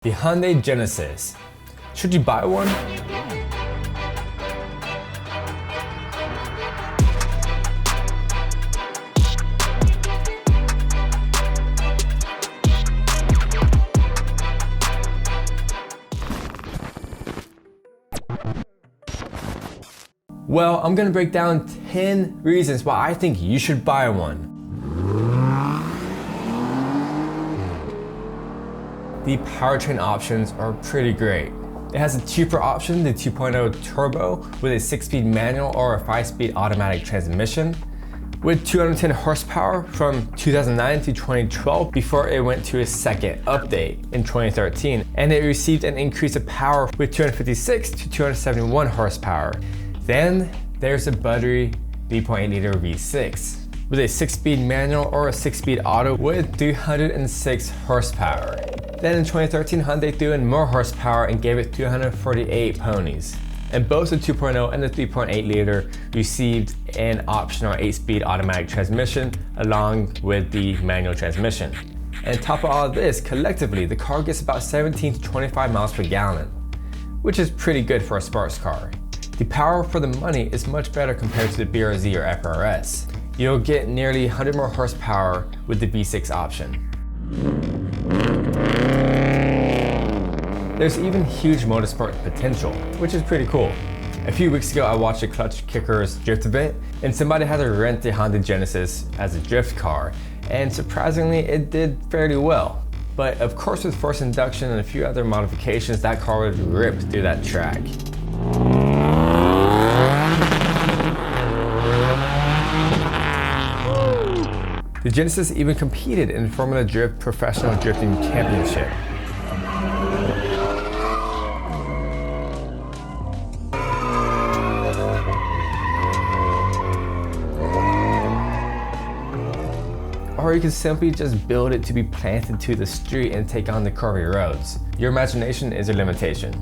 The Hyundai Genesis. Should you buy one? Well, I'm gonna break down 10 reasons why I think you should buy one. The powertrain options are pretty great. It has a cheaper option, the 2.0 turbo with a 6-speed manual or a 5-speed automatic transmission with 210 horsepower from 2009 to 2012 before it went to a second update in 2013, and it received an increase of power with 256 to 271 horsepower. Then there's a buttery 3.8 liter V6 with a 6-speed manual or a 6-speed auto with 306 horsepower. Then in 2013, Hyundai threw in more horsepower and gave it 248 ponies. And both the 2.0 and the 3.8 liter received an optional 8-speed automatic transmission along with the manual transmission. And on top of all of this, collectively, the car gets about 17 to 25 miles per gallon, which is pretty good for a sports car. The power for the money is much better compared to the BRZ or FRS. You'll get nearly 100 more horsepower with the V6 option. There's even huge motorsport potential, which is pretty cool. A few weeks ago, I watched a Clutch Kickers drift event, and somebody had to rent the Hyundai Genesis as a drift car, and surprisingly, it did fairly well. But of course, with forced induction and a few other modifications, that car would rip through that track. The Genesis even competed in the Formula Drift Professional Drifting Championship. Or you can simply just build it to be planted to the street and take on the curvy roads. Your imagination is your limitation.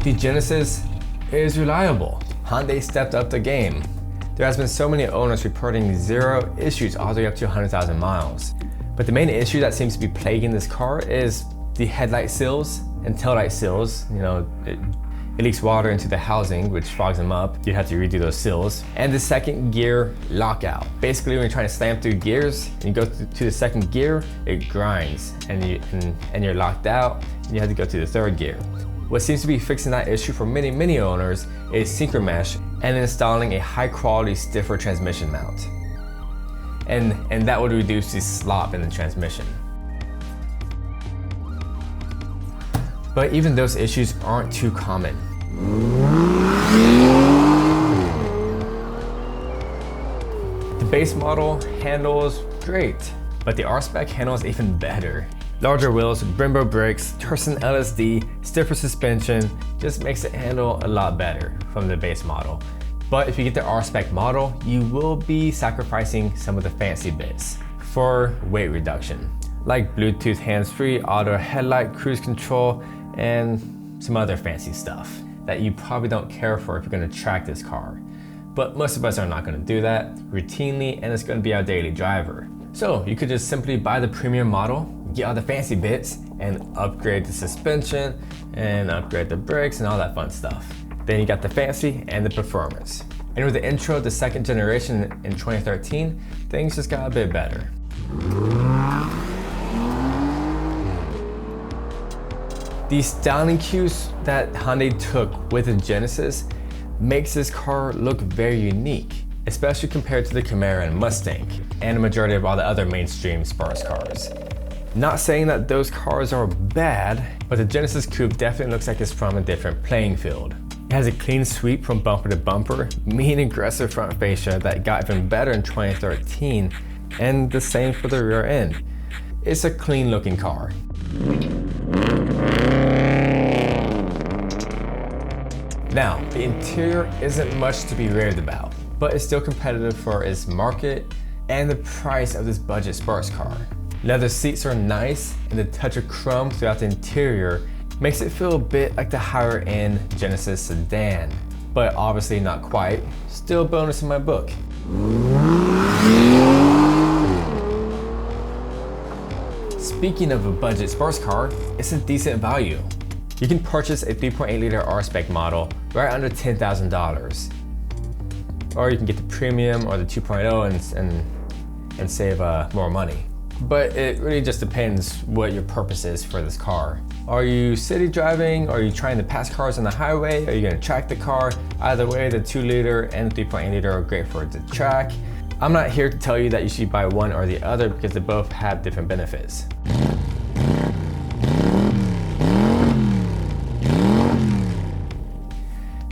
The Genesis is reliable. Hyundai stepped up the game. There has been so many owners reporting 0 issues all the way up to 100,000 miles. But the main issue that seems to be plaguing this car is the headlight sills and taillight sills. You know, it leaks water into the housing, which fogs them up. You have to redo those sills. And the second gear lockout. Basically, when you're trying to slam through gears and you go to the second gear, it grinds and you're locked out and you have to go to the third gear. What seems to be fixing that issue for many owners is synchro mesh and installing a high quality stiffer transmission mount. And that would reduce the slop in the transmission. But even those issues aren't too common. The base model handles great, but the r-spec handles even better. Larger wheels, Brembo brakes, Tursen LSD, stiffer suspension, just makes it handle a lot better from the base model. But if you get the r-spec model, you will be sacrificing some of the fancy bits for weight reduction, like Bluetooth hands-free, auto headlight, cruise control, and some other fancy stuff that you probably don't care for if you're gonna track this car. But most of us are not gonna do that routinely, and it's gonna be our daily driver. So you could just simply buy the premium model, get all the fancy bits, and upgrade the suspension, and upgrade the brakes, and all that fun stuff. Then you got the fancy and the performance. And with the intro of the second generation in 2013, things just got a bit better. The styling cues that Hyundai took with the Genesis makes this car look very unique, especially compared to the Camaro and Mustang, and the majority of all the other mainstream sports cars. Not saying that those cars are bad, but the Genesis Coupe definitely looks like it's from a different playing field. It has a clean sweep from bumper to bumper, mean aggressive front fascia that got even better in 2013, and the same for the rear end. It's a clean looking car. Now, the interior isn't much to be raved about, but it's still competitive for its market and the price of this budget sports car. Leather seats are nice, and the touch of chrome throughout the interior makes it feel a bit like the higher end Genesis sedan, but obviously not quite. Still a bonus in my book. speaking of a budget sports car, it's a decent value. You can purchase a 3.8 liter R-spec model right under $10,000. Or you can get the premium or the 2.0 and save more money. But it really just depends what your purpose is for this car. Are you city driving? Are you trying to pass cars on the highway? Are you gonna track the car? Either way, the 2 liter and 3.8 liter are great for the track. I'm not here to tell you that you should buy one or the other because they both have different benefits.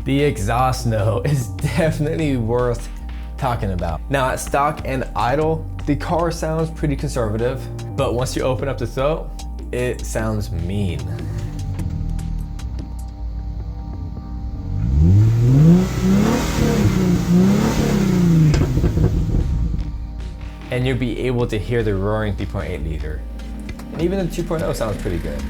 The exhaust note is definitely worth talking about. Now at stock and idle, the car sounds pretty conservative, but once you open up the throat, it sounds mean. And you'll be able to hear the roaring 3.8 liter. And even the 2.0 sounds pretty good.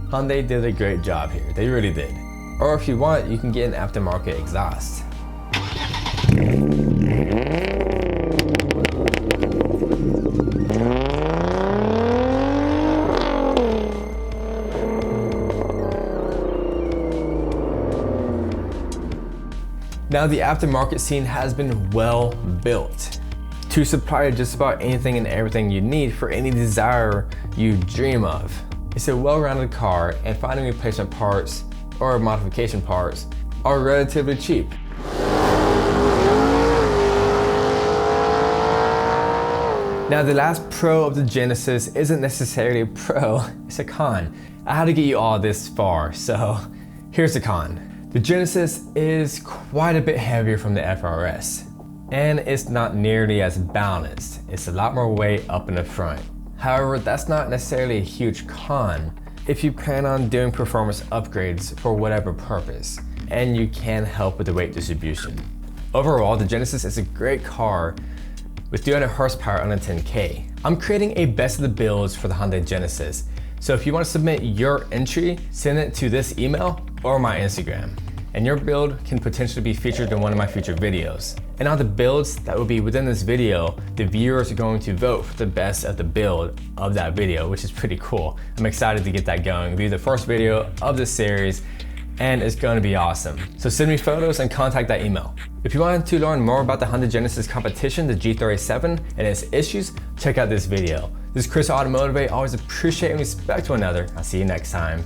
Hyundai did a great job here, they really did. Or if you want, you can get an aftermarket exhaust. Now the aftermarket scene has been well built to supply just about anything and everything you need for any desire you dream of. It's a well-rounded car, and finding replacement parts or modification parts are relatively cheap. Now the last pro of the Genesis isn't necessarily a pro, it's a con. I had to get you all this far, so here's the con. The Genesis is quite a bit heavier from the FRS, and it's not nearly as balanced. It's a lot more weight up in the front. However, that's not necessarily a huge con if you plan on doing performance upgrades for whatever purpose, and you can help with the weight distribution. Overall, the Genesis is a great car with 300 horsepower under 10K. I'm creating a best of the builds for the Hyundai Genesis, so if you want to submit your entry, send it to this email or my Instagram, and your build can potentially be featured in one of my future videos. And on the builds that will be within this video, the viewers are going to vote for the best of the build of that video, which is pretty cool. I'm excited to get that going. It'll be the first video of this series, and it's going to be awesome. So send me photos and contact that email. If you want to learn more about the Hyundai Genesis competition, the G37, and its issues, check out this video. This is Chris AutoMotivate. Always appreciate and respect one another. I'll see you next time.